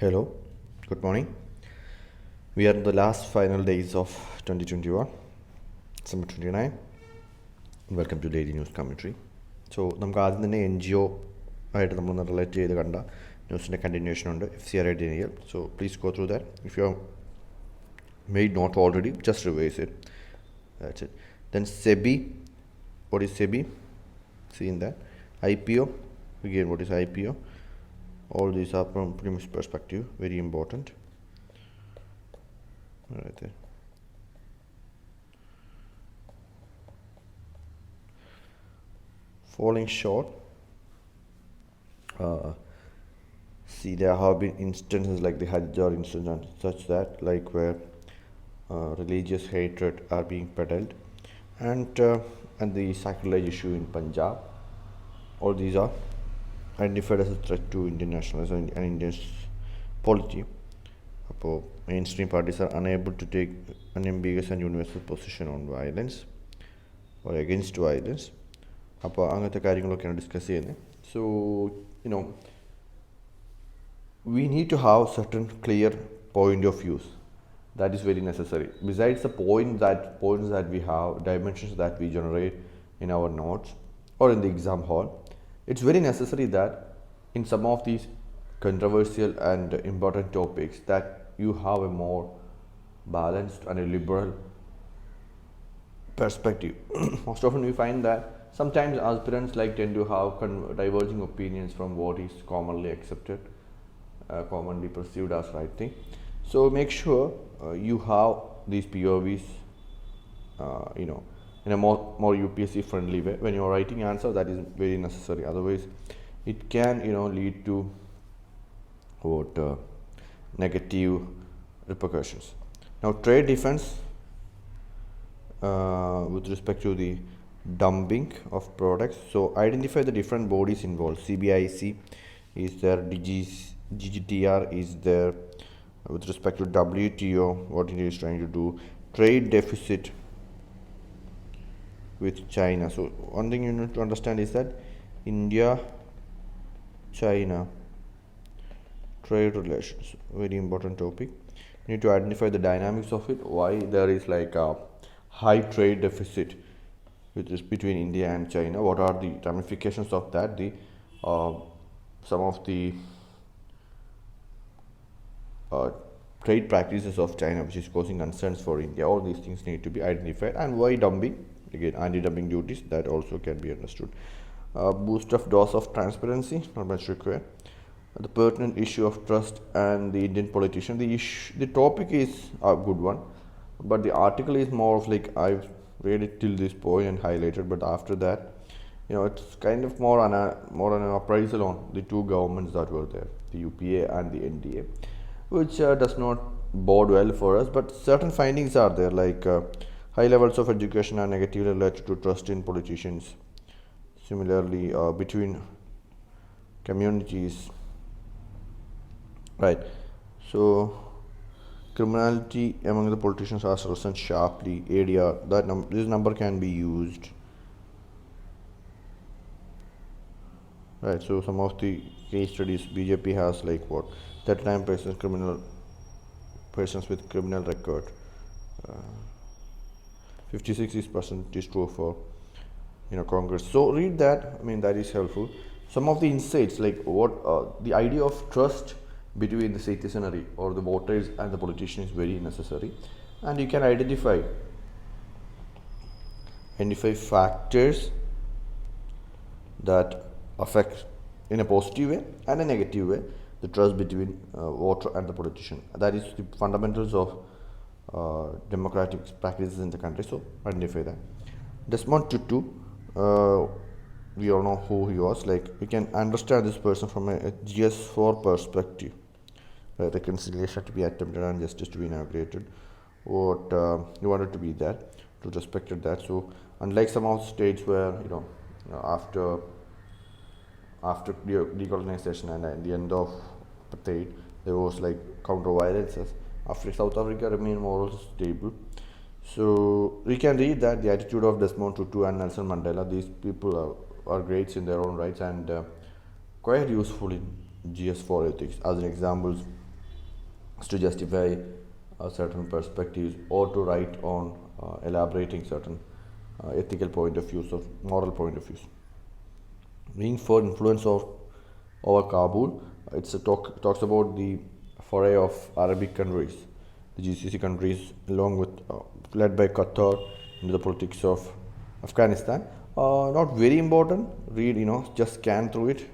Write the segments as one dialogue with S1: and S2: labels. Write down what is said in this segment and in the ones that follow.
S1: Hello, good morning. We are in the last final days of 2021, December 29. Welcome to Daily News Commentary. So, നമുക്ക് ആദ്യം തന്നെ NGO ആയിട്ട് നമ്മളൊന്ന് relate ചെയ്ത് കണ്ട ന്യൂസിൻ്റെ കണ്ടിന്യൂഷൻ ഉണ്ട് FCR denial. So, please go through that. If you have made not already, just revise it. That's it. Then SEBI. What is SEBI? See in that. IPO. Again, what is IPO? All these are from premise perspective, very important. Right there. Falling short. See, there have been instances like the Hajjar incident and such that, like where religious hatred are being peddled, and the sacrilege issue in Punjab. All these are identified as a threat to Indian nationalism and Indian polity. Mainstream parties are unable to take an ambiguous and universal position on violence or against violence. അങ്ങനത്തെ കാര്യങ്ങളൊക്കെയാണ് discuss ചെയ്യുന്നത്. So, we need to have certain clear point of views. That is very necessary. Besides the points that we have, dimensions that we generate in our notes or in the exam hall, it's very necessary that in some of these controversial and important topics that you have a more balanced and a liberal perspective. Most often we find that sometimes aspirants tend to have diverging opinions from what is commonly accepted, commonly perceived as right thing. So make sure you have these POVs, in a more UPSC friendly way. When you are writing answer, that is very necessary. Otherwise, it can lead to negative repercussions. Now, trade defense with respect to the dumping of products. So, identify the different bodies involved. CBIC is there, GGTR is there. With respect to WTO, what it is trying to do, trade deficit with China. So one thing you need to understand is that India-China trade relations, very important topic. You need to identify the dynamics of it, why there is like a high trade deficit between India and China, what are the ramifications of that, some of the trade practices of China which is causing concerns for India. All these things need to be identified. And why dumping? Again, anti-dumping duties, that also can be understood. Boost of dose of transparency, not much required. The pertinent issue of trust and the Indian politician. The topic is a good one, but the article is more of like I've read it till this point and highlighted, but after that, it's kind of more an appraisal on the two governments that were there, the UPA and the NDA, which does not bode well for us. But certain findings are there, like high levels of education are negatively related to trust in politicians. Similarly, between communities, right? So, criminality among the politicians has risen sharply. ADR, this number can be used. Right, so some of the case studies, BJP has 39% persons with criminal record. 56% is true for Congress. So read that. That is helpful. Some of the insights, like what the idea of trust between the citizenry or the voters and the politician is very necessary, and you can identify factors that affect in a positive way and a negative way the trust between voter and the politician. That is the fundamentals of democratic practices in the country. So identify that. Desmond Tutu, we all know who he was. We can understand this person from a GS4 perspective. Reconciliation to be attempted and justice to be inaugurated. What he wanted to be there, to respected that. So unlike some of the states where after decolonization and at the end of apartheid, there was counter violences. South Africa remained more stable. So we can read that the attitude of Desmond Tutu and Nelson Mandela. These people are greats in their own rights and quite useful in GS4 ethics. As an example, to justify certain perspectives or to write on elaborating certain ethical point of views or moral point of views. Being for influence of over Kabul, talks about the foray of Arabic countries, the GCC countries, along with led by Qatar, into the politics of Afghanistan. Not very important. Read, just scan through it.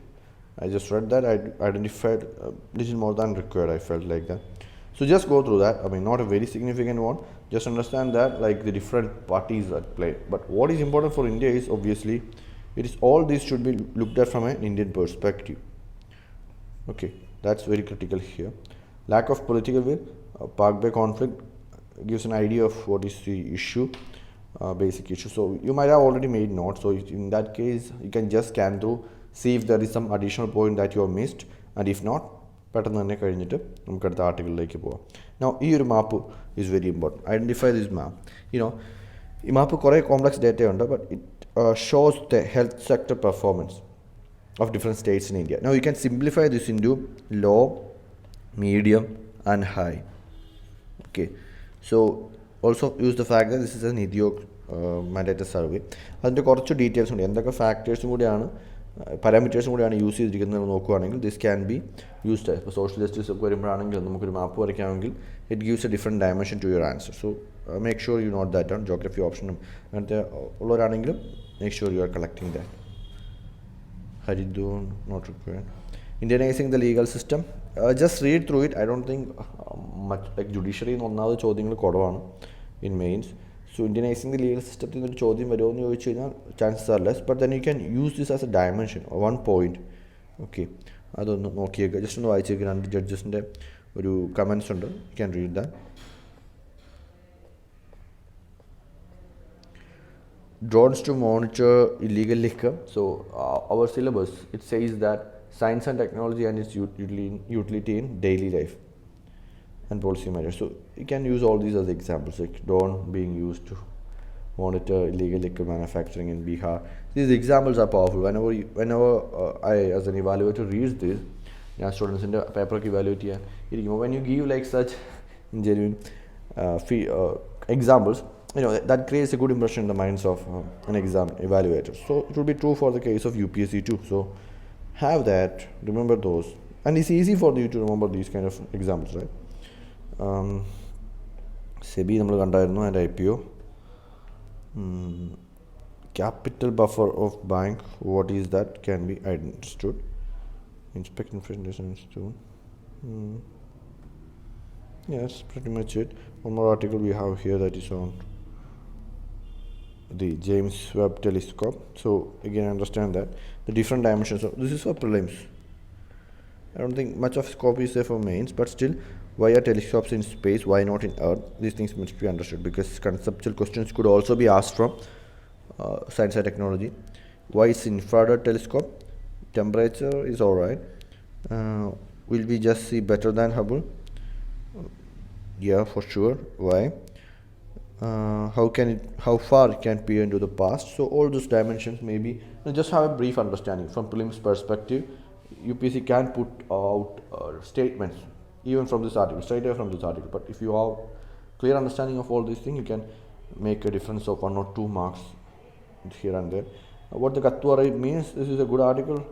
S1: I just read that. I identified a little more than required. I felt like that. So just go through that. I mean, not a very significant one. Just understand that, like, the different parties at play. But what is important for India is, obviously, it is all these should be looked at from an Indian perspective. Okay, that's very critical here. Lack of political will, Pak Bay conflict gives an idea of what is the issue, basic issue. So you might have already made notes. So in that case, you can just scan through, see if there is some additional point that you have missed, and if not, പെട്ടെന്ന് തന്നെ കഴിഞ്ഞിട്ട് നമുക്ക് അടുത്ത ആർട്ടിക്കിളിലേക്ക് പോകാം. Now ഈ ഒരു map is very important. Identify this മാപ്പ്. ഈ മാപ്പ് കുറേ കോംപ്ലക്സ് ഡേറ്റ ഉണ്ട്, but it shows the health sector performance of different states in India. Now you can simplify this into low, medium and high. Okay, so also use the fact that this is an EDIOC mandated survey. അതിൻ്റെ കുറച്ച് details ഉണ്ട്, എന്തൊക്കെ ഫാക്ടേഴ്സും കൂടിയാണ് പാരാമീറ്റേഴ്സും കൂടിയാണ് use ചെയ്തിരിക്കുന്നത് നോക്കുകയാണെങ്കിൽ this can be used. ഇപ്പോൾ social justice ഒക്കെ വരുമ്പോഴാണെങ്കിൽ നമുക്കൊരു മാപ്പ് വരയ്ക്കാമെങ്കിൽ it gives a different dimension to your answer. So make sure you note that on. Geography ഓപ്ഷനും അങ്ങനത്തെ ഉള്ളവരാണെങ്കിലും make sure you are collecting that. Haridun, not required. Indianizing the legal system. Just read through it. I don't think much like judiciary ഒന്നാമത് ചോദ്യങ്ങൾ കുറവാണ് in mains. So Indianizing the legal system ഒരു ചോദ്യം വരുമോ എന്ന് ചോദിച്ചു കഴിഞ്ഞാൽ chances are less, but then you can use this as a dimension, one point. Okay, അതൊന്ന് നോക്കിയേക്കുക, ജസ്റ്റ് ഒന്ന് വായിച്ചേക്കുക. രണ്ട് ജഡ്ജസിൻ്റെ ഒരു കമൻസ് ഉണ്ട്, you can read that. Drones to monitor illegal liquor. So our syllabus, it says that science and technology and its utility in daily life and policy matters. So you can use all these as examples, like drone being used to monitor illegal liquor manufacturing in Bihar. These examples are powerful. Whenever I as an evaluator reads this, students in the paper evaluate here, when you give like such genuine examples, that creates a good impression in the minds of an exam evaluator. So it will be true for the case of UPSC too. So have that, remember those, and it's easy for you to remember these kind of examples, right? SEBI നമ്മൾ കണ്ടായിരുന്നു, and IPO. Capital buffer of bank, what is that, can be understood. Inspect information institute. Yes, pretty much it. One more article we have here that is on the James Webb Telescope. So again, understand that the different dimensions of this is for prelims. I don't think much of scope is there for mains, but still, why are telescopes in space, why not in Earth? These things must be understood, because conceptual questions could also be asked from science and technology. Why is infrared telescope? Temperature is alright. Will we just see better than Hubble? Yeah, for sure. Why? How far it can peer into the past? So all those dimensions, maybe just have a brief understanding from prelims perspective. UPSC can put out statements even from this article, straight away from this article. But if you have clear understanding of all these things, you can make a difference of 1 or 2 marks here and there. What the Katwara means, this is a good article,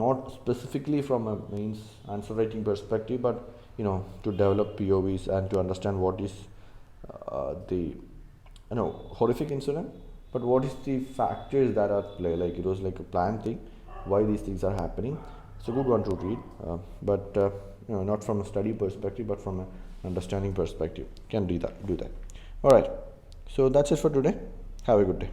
S1: not specifically from a mains answer writing perspective, but to develop POVs and to understand what is the horrific incident, but what is the factors that are at play. Like it was like a planned thing, why these things are happening. It's a good one to read, but not from a study perspective, but from an understanding perspective. You can do that. All right, so that's it for today. Have a good day.